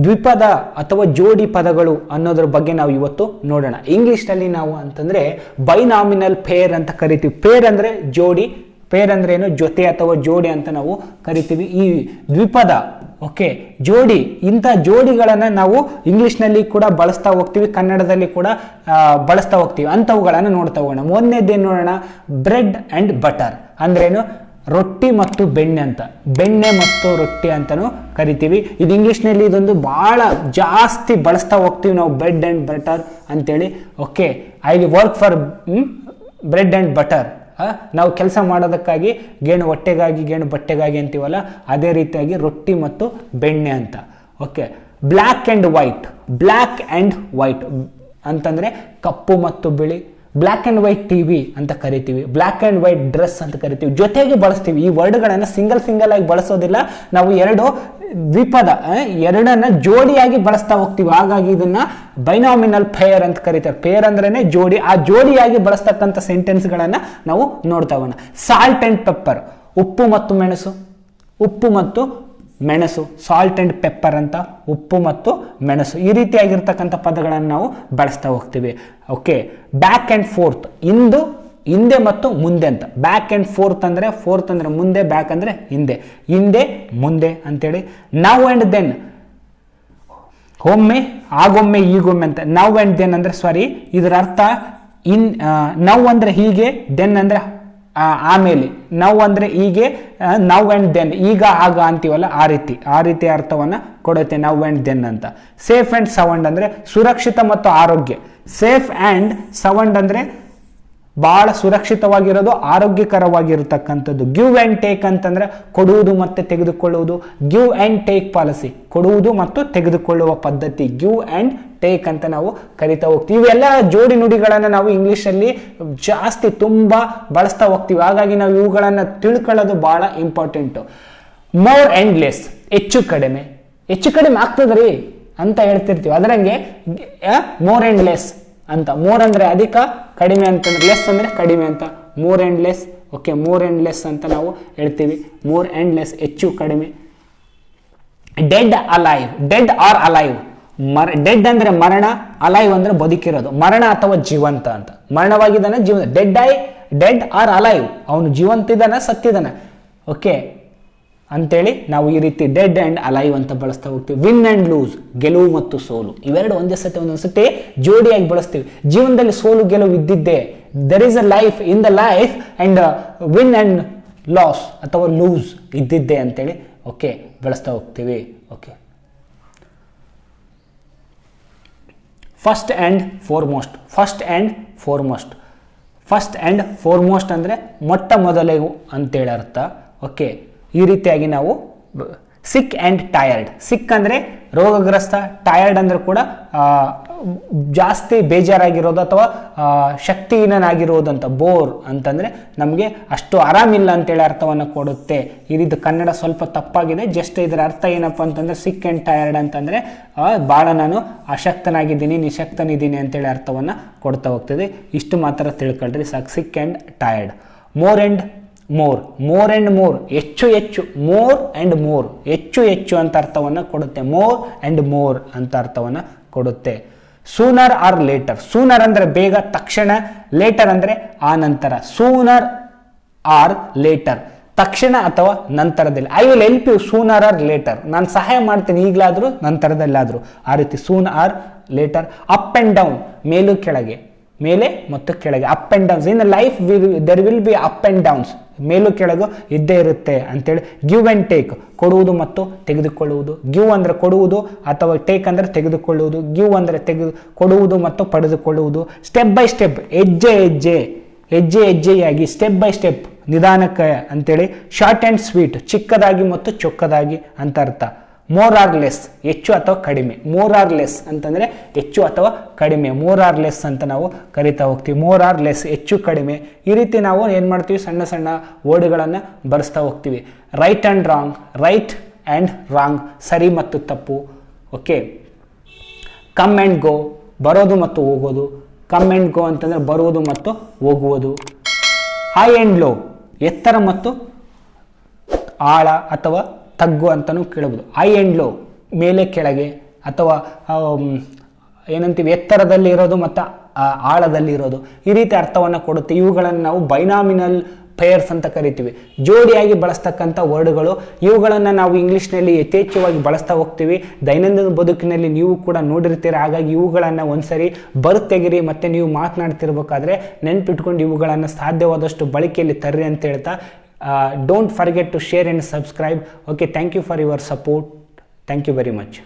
ದ್ವಿಪದ ಅಥವಾ ಜೋಡಿ ಪದಗಳು ಅನ್ನೋದ್ರ ಬಗ್ಗೆ ನಾವು ಇವತ್ತು ನೋಡೋಣ. ಇಂಗ್ಲಿಷ್ನಲ್ಲಿ ನಾವು ಅಂತಂದ್ರೆ ಬೈನಾಮಿನಲ್ ಪೇರ್ ಅಂತ ಕರಿತೀವಿ. ಪೇರ್ ಅಂದ್ರೆ ಜೋಡಿ, ಪೇರ್ ಅಂದ್ರೆ ಏನು, ಜೊತೆ ಅಥವಾ ಜೋಡಿ ಅಂತ ನಾವು ಕರಿತೀವಿ. ಈ ದ್ವಿಪದ ಓಕೆ ಜೋಡಿ, ಇಂಥ ಜೋಡಿಗಳನ್ನು ನಾವು ಇಂಗ್ಲಿಷ್ನಲ್ಲಿ ಕೂಡ ಬಳಸ್ತಾ ಹೋಗ್ತೀವಿ, ಕನ್ನಡದಲ್ಲಿ ಕೂಡ ಬಳಸ್ತಾ ಹೋಗ್ತೀವಿ. ಅಂಥವುಗಳನ್ನು ನೋಡ್ತಾ ಹೋಗೋಣ. ಮೊದಲನೇದೇನು ನೋಡೋಣ, ಬ್ರೆಡ್ ಆ್ಯಂಡ್ ಬಟರ್ ಅಂದ್ರೇನು, ರೊಟ್ಟಿ ಮತ್ತು ಬೆಣ್ಣೆ ಅಂತ, ಬೆಣ್ಣೆ ಮತ್ತು ರೊಟ್ಟಿ ಅಂತಲೂ ಕರಿತೀವಿ. ಇದು ಇಂಗ್ಲೀಷ್ನಲ್ಲಿ ಇದೊಂದು ಭಾಳ ಜಾಸ್ತಿ ಬಳಸ್ತಾ ಹೋಗ್ತೀವಿ ನಾವು, ಬ್ರೆಡ್ ಆ್ಯಂಡ್ ಬಟರ್ ಅಂತೇಳಿ. Okay, I work for bread and butter. ನಾವು ಕೆಲಸ ಮಾಡೋದಕ್ಕಾಗಿ ಗೇಣು ಹೊಟ್ಟೆಗಾಗಿ ಗೇಣು ಬಟ್ಟೆಗಾಗಿ ಅಂತೀವಲ್ಲ, ಅದೇ ರೀತಿಯಾಗಿ ರೊಟ್ಟಿ ಮತ್ತು ಬೆಣ್ಣೆ ಅಂತ. Okay, black and white, black and white ಅಂತಂದರೆ ಕಪ್ಪು ಮತ್ತು ಬಿಳಿ. ಬ್ಲ್ಯಾಕ್ ಆ್ಯಂಡ್ ವೈಟ್ ಟಿವಿ ಅಂತ ಕರಿತೀವಿ, ಬ್ಲ್ಯಾಕ್ ಆ್ಯಂಡ್ ವೈಟ್ ಡ್ರೆಸ್ ಅಂತ ಕರಿತೀವಿ. ಜೊತೆಗೆ ಬಳಸ್ತೀವಿ ಈ ವರ್ಡ್ಗಳನ್ನು, ಸಿಂಗಲ್ ಆಗಿ ಬಳಸೋದಿಲ್ಲ ನಾವು, ಎರಡು ದ್ವಿಪದ ಎರಡನ್ನ ಜೋಡಿಯಾಗಿ ಬಳಸ್ತಾ ಹೋಗ್ತೀವಿ. ಹಾಗಾಗಿ ಇದನ್ನ ಬೈನಾಮಿನಲ್ ಪೇರ್ ಅಂತ ಕರೀತಾರೆ. ಪೇರ್ ಅಂದ್ರೇನೆ ಜೋಡಿ, ಆ ಜೋಡಿಯಾಗಿ ಬಳಸ್ತಕ್ಕಂಥ ಸೆಂಟೆನ್ಸ್ಗಳನ್ನು ನಾವು ನೋಡ್ತಾ ಹೋಗೋಣ. ಸಾಲ್ಟ್ ಆ್ಯಂಡ್ ಪೆಪ್ಪರ್, ಉಪ್ಪು ಮತ್ತು ಮೆಣಸು, ಉಪ್ಪು ಮತ್ತು ಮೆಣಸು, ಸಾಲ್ಟ್ ಆ್ಯಂಡ್ ಪೆಪ್ಪರ್ ಅಂತ, ಉಪ್ಪು ಮತ್ತು ಮೆಣಸು, ಈ ರೀತಿಯಾಗಿರ್ತಕ್ಕಂಥ ಪದಗಳನ್ನು ನಾವು ಬಳಸ್ತಾ ಹೋಗ್ತೀವಿ. ಓಕೆ, ಬ್ಯಾಕ್ ಆ್ಯಂಡ್ ಫೋರ್ತ್, ಹಿಂದೆ ಮತ್ತು ಮುಂದೆ ಅಂತ. ಬ್ಯಾಕ್ ಆ್ಯಂಡ್ ಫೋರ್ತ್ ಅಂದರೆ ಮುಂದೆ, ಬ್ಯಾಕ್ ಅಂದರೆ ಹಿಂದೆ, ಹಿಂದೆ ಮುಂದೆ ಅಂತೇಳಿ. ನೌ ಆ್ಯಂಡ್ ದೆನ್, ಒಮ್ಮೆ ಆಗೊಮ್ಮೆ ಈಗೊಮ್ಮೆ ಅಂತ. ನೌ ಆ್ಯಂಡ್ ದೆನ್ ಅಂದರೆ ಇದರ ಅರ್ಥ ನೌ ಅಂದರೆ ಹೀಗೆ, ದೆನ್ ಅಂದರೆ ಆಮೇಲೆ. ನೌ ಅಂದರೆ ಹೀಗೆ, ನೌ ಆ್ಯಂಡ್ ದೆನ್ ಈಗ ಆಗ ಅಂತೀವಲ್ಲ, ಆ ರೀತಿ ಅರ್ಥವನ್ನು ಕೊಡುತ್ತೆ ನೌ ಆ್ಯಂಡ್ ದೆನ್ ಅಂತ. ಸೇಫ್ ಆ್ಯಂಡ್ ಸೌಂಡ್ ಅಂದರೆ ಸುರಕ್ಷಿತ ಮತ್ತು ಆರೋಗ್ಯ. ಸೇಫ್ ಆ್ಯಂಡ್ ಸೌಂಡ್ ಅಂದರೆ ಬಹಳ ಸುರಕ್ಷಿತವಾಗಿರೋದು, ಆರೋಗ್ಯಕರವಾಗಿರತಕ್ಕಂಥದ್ದು. ಗಿವ್ ಆ್ಯಂಡ್ ಟೇಕ್ ಅಂತಂದ್ರೆ ಕೊಡುವುದು ಮತ್ತು ತೆಗೆದುಕೊಳ್ಳುವುದು. ಗಿವ್ ಆ್ಯಂಡ್ ಟೇಕ್ ಪಾಲಿಸಿ, ಕೊಡುವುದು ಮತ್ತು ತೆಗೆದುಕೊಳ್ಳುವ ಪದ್ಧತಿ, ಗಿವ್ ಆ್ಯಂಡ್ ಟೇಕ್ ಅಂತ ನಾವು ಕರಿತಾ ಹೋಗ್ತೀವಿ. ಇವೆಲ್ಲ ಜೋಡಿ ನುಡಿಗಳನ್ನು ನಾವು ಇಂಗ್ಲೀಷಲ್ಲಿ ಜಾಸ್ತಿ ತುಂಬ ಬಳಸ್ತಾ ಹೋಗ್ತೀವಿ. ಹಾಗಾಗಿ ನಾವು ಇವುಗಳನ್ನು ತಿಳ್ಕೊಳ್ಳೋದು ಬಹಳ ಇಂಪಾರ್ಟೆಂಟು. ಮೋರ್ ಆ್ಯಂಡ್ ಲೆಸ್, ಹೆಚ್ಚು ಕಡಿಮೆ ಆಗ್ತದ್ರಿ ಅಂತ ಹೇಳ್ತಿರ್ತೀವಿ. ಅದರಂಗೆ ಮೋರ್ ಆ್ಯಂಡ್ ಲೆಸ್ ಅಂತ. ಮೋರ್ ಅಂದರೆ ಅಧಿಕ, ಕಡಿಮೆ ಅಂತಂದ್ರೆ, ಲೆಸ್ ಅಂದರೆ ಕಡಿಮೆ ಅಂತ. More and less. Okay, more and less ಅಂತ ನಾವು ಹೇಳ್ತೀವಿ. ಮೋರ್ ಆ್ಯಂಡ್ ಲೆಸ್, ಹೆಚ್ಚು ಕಡಿಮೆ. Dead alive, dead R alive, dead ಅಂದರೆ ಮರಣ, ಅಲೈವ್ ಅಂದರೆ ಬದುಕಿರೋದು, ಮರಣ ಅಥವಾ ಜೀವಂತ ಅಂತ. ಮರಣವಾಗಿದ್ದಾನೆ, ಜೀವಂತ. ಡೆಡ್ ಆರ್ ಅಲೈವ್, ಅವನು ಜೀವಂತ ಇದ್ದಾನೆ, ಸತ್ತಿದ್ದಾನೆ. ಓಕೆ ಅಂತೇಳಿ ನಾವು ಈ ರೀತಿ ಡೆಡ್ ಆ್ಯಂಡ್ ಅಲೈವ್ ಅಂತ ಬಳಸ್ತಾ ಹೋಗ್ತೀವಿ. ವಿನ್ ಆ್ಯಂಡ್ ಲೂಸ್, ಗೆಲುವು ಮತ್ತು ಸೋಲು, ಇವೆರಡು ಒಂದೊಂದು ಸತಿ ಜೋಡಿಯಾಗಿ ಬಳಸ್ತೀವಿ. ಜೀವನದಲ್ಲಿ ಸೋಲು ಗೆಲುವು ಇದ್ದಿದ್ದೇ. There is a life in the life and win and loss ಅಥವಾ ಲೂಸ್ ಇದ್ದಿದ್ದೇ ಅಂತೇಳಿ ಓಕೆ ಬಳಸ್ತಾ ಹೋಗ್ತೀವಿ. Okay, first and foremost, first and foremost, first and foremost ಅಂದರೆ ಮೊಟ್ಟ ಮೊದಲಿಗೂ ಅಂತೇಳಿ ಅರ್ಥ. ಓಕೆ, ಈ ರೀತಿಯಾಗಿ ನಾವು ಸಿಕ್ ಆ್ಯಂಡ್ ಟಯರ್ಡ್, ಸಿಕ್ ಅಂದರೆ ರೋಗಗ್ರಸ್ತ, ಟಯರ್ಡ್ ಅಂದರೆ ಕೂಡ ಜಾಸ್ತಿ ಬೇಜಾರಾಗಿರೋದು ಅಥವಾ ಶಕ್ತಿಹೀನನಾಗಿರೋದು ಅಂತ. ಬೋರ್ ಅಂತಂದರೆ ನಮಗೆ ಅಷ್ಟು ಆರಾಮಿಲ್ಲ ಅಂತೇಳಿ ಅರ್ಥವನ್ನು ಕೊಡುತ್ತೆ. ಈ ರೀತಿ ಕನ್ನಡ ಸ್ವಲ್ಪ ತಪ್ಪಾಗಿದೆ. ಜಸ್ಟ್ ಇದರ ಅರ್ಥ ಏನಪ್ಪ ಅಂತಂದರೆ ಸಿಕ್ ಆ್ಯಂಡ್ ಟಯರ್ಡ್ ಅಂತಂದರೆ ಭಾಳ ನಾನು ಅಶಕ್ತನಾಗಿದ್ದೀನಿ, ನಿಶಕ್ತನಿದ್ದೀನಿ ಅಂತೇಳಿ ಅರ್ಥವನ್ನು ಕೊಡ್ತಾ ಹೋಗ್ತದೆ. ಇಷ್ಟು ಮಾತ್ರ ತಿಳ್ಕೊಳ್ರಿ ಸಾಕು, sick and tired. More and more, more and more, ಹೆಚ್ಚು ಹೆಚ್ಚು, ಮೋರ್ ಆ್ಯಂಡ್ ಮೋರ್, ಹೆಚ್ಚು ಹೆಚ್ಚು ಅಂತ ಅರ್ಥವನ್ನು ಕೊಡುತ್ತೆ. ಮೋರ್ ಆ್ಯಂಡ್ ಮೋರ್ ಅಂತ ಅರ್ಥವನ್ನು ಕೊಡುತ್ತೆ. ಸೂನರ್ ಆರ್ ಲೇಟರ್, ಸೂನರ್ ಅಂದರೆ ಬೇಗ, ತಕ್ಷಣ, ಲೇಟರ್ ಅಂದರೆ ಆ ನಂತರ. ಸೂನರ್ ಆರ್ ಲೇಟರ್, ತಕ್ಷಣ ಅಥವಾ ನಂತರದಲ್ಲಿ. I will help you sooner or later, ನಾನು ಸಹಾಯ ಮಾಡ್ತೀನಿ ಈಗಲಾದರೂ ನಂತರದಲ್ಲಾದರೂ, ಆ ರೀತಿ soon or later. Up and down, ಮೇಲು ಕೆಳಗೆ, ಮೇಲೆ ಮತ್ತು ಕೆಳಗೆ. Up and downs in life there will be up and downs, ಮೇಲು ಕೆಳಗು ಇದ್ದೇ ಇರುತ್ತೆ ಅಂತೇಳಿ. ಗಿವ್ ಆ್ಯಂಡ್ ಟೇಕ್, ಕೊಡುವುದು ಮತ್ತು ತೆಗೆದುಕೊಳ್ಳುವುದು. ಗಿವ್ ಅಂದರೆ ಕೊಡುವುದು ಅಥವಾ ಟೇಕ್ ಅಂದರೆ ತೆಗೆದುಕೊಳ್ಳುವುದು. ಗಿವ್ ಅಂದರೆ ಕೊಡುವುದು ಮತ್ತು ಪಡೆದುಕೊಳ್ಳುವುದು. ಸ್ಟೆಪ್ ಬೈ ಸ್ಟೆಪ್, ಹೆಜ್ಜೆ ಹೆಜ್ಜೆಯಾಗಿ, ಸ್ಟೆಪ್ ಬೈ ಸ್ಟೆಪ್, ನಿಧಾನಕ್ಕೆ ಅಂತೇಳಿ. ಶಾರ್ಟ್ ಆ್ಯಂಡ್ ಸ್ವೀಟ್, ಚಿಕ್ಕದಾಗಿ ಮತ್ತು ಚೊಕ್ಕದಾಗಿ ಅಂತ ಅರ್ಥ. ಮೋರ್ ಆರ್ ಲೆಸ್, ಹೆಚ್ಚು ಅಥವಾ ಕಡಿಮೆ. ಮೋರ್ ಆರ್ ಲೆಸ್ ಅಂತಂದರೆ ಹೆಚ್ಚು ಅಥವಾ ಕಡಿಮೆ, ಮೋರ್ ಆರ್ ಲೆಸ್ ಅಂತ ನಾವು ಕರಿತಾ ಹೋಗ್ತೀವಿ. ಮೋರ್ ಆರ್ ಲೆಸ್, ಹೆಚ್ಚು ಕಡಿಮೆ. ಈ ರೀತಿ ನಾವು ಏನು ಮಾಡ್ತೀವಿ, ಸಣ್ಣ ಸಣ್ಣ ವರ್ಡ್ಗಳನ್ನು ಬರೆಸ್ತಾ ಹೋಗ್ತೀವಿ. Right and wrong, right and wrong, ಸರಿ ಮತ್ತು ತಪ್ಪು. ಓಕೆ, ಕಮ್ ಆ್ಯಂಡ್ ಗೋ, ಬರೋದು ಮತ್ತು ಹೋಗೋದು. ಕಮ್ ಆ್ಯಂಡ್ ಗೋ ಅಂತಂದರೆ ಬರುವುದು ಮತ್ತು ಹೋಗುವುದು. ಹೈ ಆ್ಯಂಡ್ ಲೋ, ಎತ್ತರ ಮತ್ತು ಆಳ ಅಥವಾ ತಗ್ಗು ಅಂತಲೂ ಕೇಳಬಹುದು. ಹೈ ಆ್ಯಂಡ್ ಲೋ, ಮೇಲೆ ಕೆಳಗೆ, ಅಥವಾ ಏನಂತೀವಿ ಎತ್ತರದಲ್ಲಿ ಇರೋದು ಮತ್ತು ಆಳದಲ್ಲಿ ಇರೋದು, ಈ ರೀತಿ ಅರ್ಥವನ್ನು ಕೊಡುತ್ತೆ. ಇವುಗಳನ್ನು ನಾವು ಬೈನಾಮಿನಲ್ ಪೇರ್ಸ್ ಅಂತ ಕರಿತೀವಿ, ಜೋಡಿಯಾಗಿ ಬಳಸ್ತಕ್ಕಂಥ ವರ್ಡ್ಗಳು. ಇವುಗಳನ್ನು ನಾವು ಇಂಗ್ಲೀಷ್ನಲ್ಲಿ ಯಥೇಚ್ಛವಾಗಿ ಬಳಸ್ತಾ ಹೋಗ್ತೀವಿ. ದೈನಂದಿನ ಬದುಕಿನಲ್ಲಿ ನೀವು ಕೂಡ ನೋಡಿರ್ತೀರ. ಹಾಗಾಗಿ ಇವುಗಳನ್ನು ಒಂದ್ಸರಿ ಬರುತ್ತೆಗಿರಿ ಮತ್ತು ನೀವು ಮಾತನಾಡ್ತಿರ್ಬೇಕಾದ್ರೆ ನೆನ್ಪಿಟ್ಕೊಂಡು ಇವುಗಳನ್ನು ಸಾಧ್ಯವಾದಷ್ಟು ಬಳಕೆಯಲ್ಲಿ ತರ್ರಿ ಅಂತ ಹೇಳ್ತಾ, don't forget to share and subscribe. Okay, thank you for your support. Thank you very much.